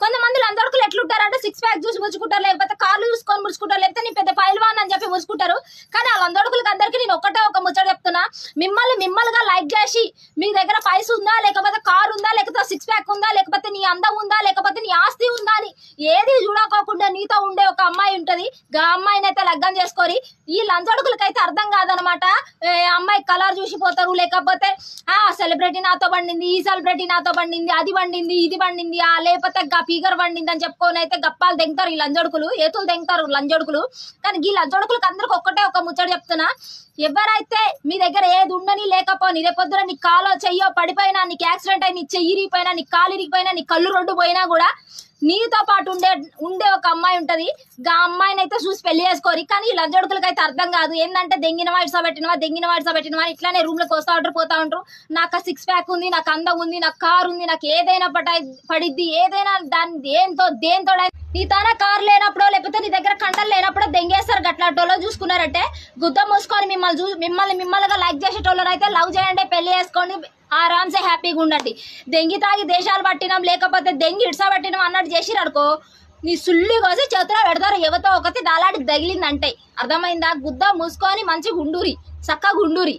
కొంతమంది లందొడుకులు ఎట్లుంటారంటే 6 ప్యాక్ చూసి ముచ్చుకుంటారు, లేకపోతే కార్లు చూసుకొని ముచ్చుకుంటారు, లేకపోతే నీ పెద్ద పైల్వాన్ అని చెప్పి ముచ్చుకుంటారు. కానీ ఆ లందొడుకులకి అందరికీ నేను ఒకటే ఒక ముచ్చట చెప్తున్నా, మిమ్మల్నిగా లైక్ చేసి మీ దగ్గర పైస ఉందా, లేకపోతే కార్ ఉందా, లేకపోతే 6 ప్యాక్ ఉందా, లేకపోతే నీ అందం ఉందా, లేకపోతే నీ ఆస్తి ఉందా అని ఏది చూడకోకుండా నీతో ఉండే ఒక అమ్మాయి ఉంటది. ఆ అమ్మాయిని అయితే లగ్గం చేసుకొని ఈ లంచొడుకులకైతే అర్థం కాదనమాట. అమ్మాయి కలర్ చూసిపోతారు, లేకపోతే సెలబ్రిటీ నాతో పండింది, ఈ సెలబ్రిటీ నాతో పండింది, అది పండింది, ఇది పండింది, లేకపోతే ఫిగర్ పండింది అని చెప్పుకొని అయితే గప్పాలు దెంగుతారు ఈ లంజొడుకులు, ఏతులు దెంగుతారు లంజొడుకులు. కానీ ఈ లంజొడుకులకు అందరికి ఒక్కటే ఒక ముచ్చట చెప్తున్నా, ఎవరైతే మీ దగ్గర ఏది ఉండని లేకపోని రేపొద్దున నీ కాలో చెయ్యో పడిపోయినా, నీకు యాక్సిడెంట్ అయి నీ చెయ్యి ఇరిగిపోయినా, నీ కాలు ఇరిగిపోయినా, నీ కళ్ళు రెండు పోయినా కూడా నీతో పాటు ఉండే ఒక అమ్మాయి ఉంటది. ఆ అమ్మాయిని అయితే చూసి పెళ్లి చేసుకోరి. కానీ ఈ లంజొడుకులకి అయితే అర్థం కాదు, ఏంటంటే దెంగినవా ఇట్లా ఇట్లానే రూమ్ లోకి వస్తా ఉంటారు, పోతా ఉంటారు. నాకు 6 ప్యాక్ ఉంది, నాకు అందం ఉంది, నాకు కార్ ఉంది, నాకు ఏదైనా పడిద్ది, ఏదైనా దాని దేంతో నీ తన కార్ లేనప్పుడో లేకపోతే నీ దగ్గర కండలు లేనప్పుడో దెంగేస్తారు. గట్లాంటోళ్ళు చూసుకున్నారంటే గుద్ద మూసుకొని మిమ్మల్నిగా లైక్ చేసేటోళ్ళు అయితే లవ్ చేయండి, పెళ్లి చేసుకోండి, ఆరామ్సే హ్యాపీగా ఉండండి. దెంగి తాగి దేశాలు పట్టినాం, లేకపోతే దెంగి ఇడ్సా పట్టినాం అన్నట్టు చేసిరు అనుకో, నీ సుల్లి కోసి చేతిలో పెడతారు. ఎవతో ఒకటి దాలాడి తగిలిందంటే అర్థమైందా? గుద్ద మూసుకొని మంచి గుండూరి, చక్కగా గుండూరి.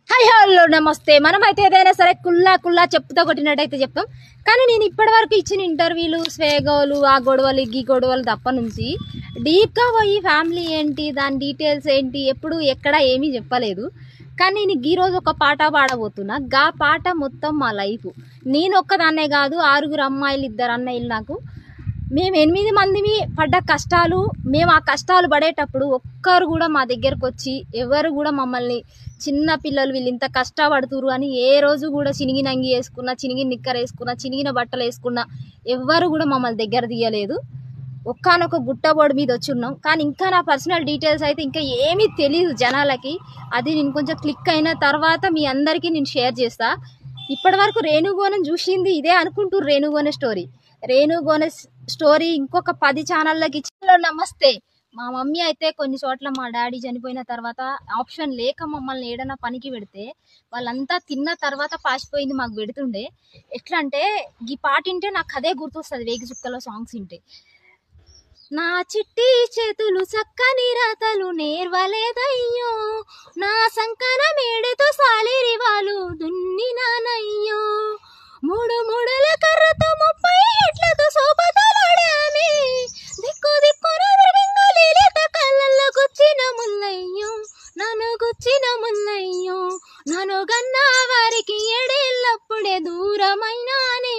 హలో నమస్తే. మనమైతే ఏదైనా సరే కుల్లా చెప్పుతో కొట్టినట్టయితే చెప్తాం. కానీ నేను ఇప్పటి వరకు ఇచ్చిన ఇంటర్వ్యూలు, స్వేగోలు, ఆ గొడవలు, ఈ గొడవలు తప్ప నుంచి డీప్గా పోయి ఫ్యామిలీ ఏంటి, దాని డీటెయిల్స్ ఏంటి, ఎప్పుడు ఎక్కడ ఏమీ చెప్పలేదు. కానీ నేను ఈరోజు ఒక పాట పాడబోతున్నా. గా పాట మొత్తం మా లైఫ్. నేను ఒక్కదాన్నే కాదు, 6 అమ్మాయిలు, 2 అన్నయ్యలు. నాకు మేము 8 మందిమి పడ్డ కష్టాలు, మేము ఆ కష్టాలు పడేటప్పుడు ఒక్కరు కూడా మా దగ్గరకు వచ్చి ఎవరు కూడా మమ్మల్ని చిన్న పిల్లలు వీళ్ళు ఇంత కష్టపడుతురు అని ఏ రోజు కూడా చినిగిన అంగి వేసుకున్నా, చినిగిన నిక్కర్ వేసుకున్నా, చినిగిన బట్టలు వేసుకున్నా ఎవ్వరు కూడా మమ్మల్ని దగ్గర తీయలేదు. ఒక్కనొక గుట్టబోర్డు మీద వచ్చి ఉన్నాం. కానీ ఇంకా నా పర్సనల్ డీటెయిల్స్ అయితే ఇంకా ఏమీ తెలియదు జనాలకి. అది నేను కొంచెం క్లిక్ అయిన తర్వాత మీ అందరికీ నేను షేర్ చేస్తా. ఇప్పటి వరకు రేణుగోనని చూసింది ఇదే అనుకుంటూ రేణుగోన స్టోరీ ఇంకొక 10 ఛానళ్ళకి ఇచ్చిన. నమస్తే. మా మమ్మీ అయితే కొన్ని చోట్ల మా డాడీ చనిపోయిన తర్వాత ఆప్షన్ లేక మమ్మల్ని ఏడన్నా పనికి పెడితే వాళ్ళంతా తిన్న తర్వాత పాసిపోయింది మాకు పెడుతుండే. ఎట్లా అంటే ఈ పాట వింటే నాకు అదే గుర్తొస్తుంది, వేగి చుక్కలో సాంగ్స్ వింటే. నా చిట్టి చేతులు చక్కని రాతలు నేర్వలేదయ్యో, నా సంకన మేడతో సాలిరి వాళ్ళు దున్నినానయ్యో, 3 మూడల కర్రతో 30 ఎట్లతో సోపతలాడామే, దిక్కున లేత కళ్ళల్లో గుచ్చిన ముల్లయ్యో, నన్ను గన్నా వారికి 7 ఏళ్ళప్పుడే దూరమైనానే,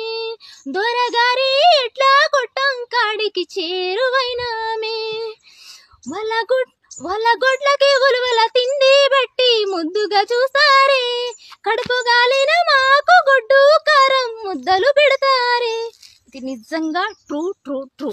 దొరగారి ఎట్లా కొట్టం కాడికి చేరువైనామే, వాళ్ళ గొడ్లకి ఉలువల తిండి బట్టి ముద్దుగా చూస్తారే, కడుపు గాలిన మాకు గొడ్డు కారం ముద్దలు పెడతారే. ఇది నిజంగా ట్రూ.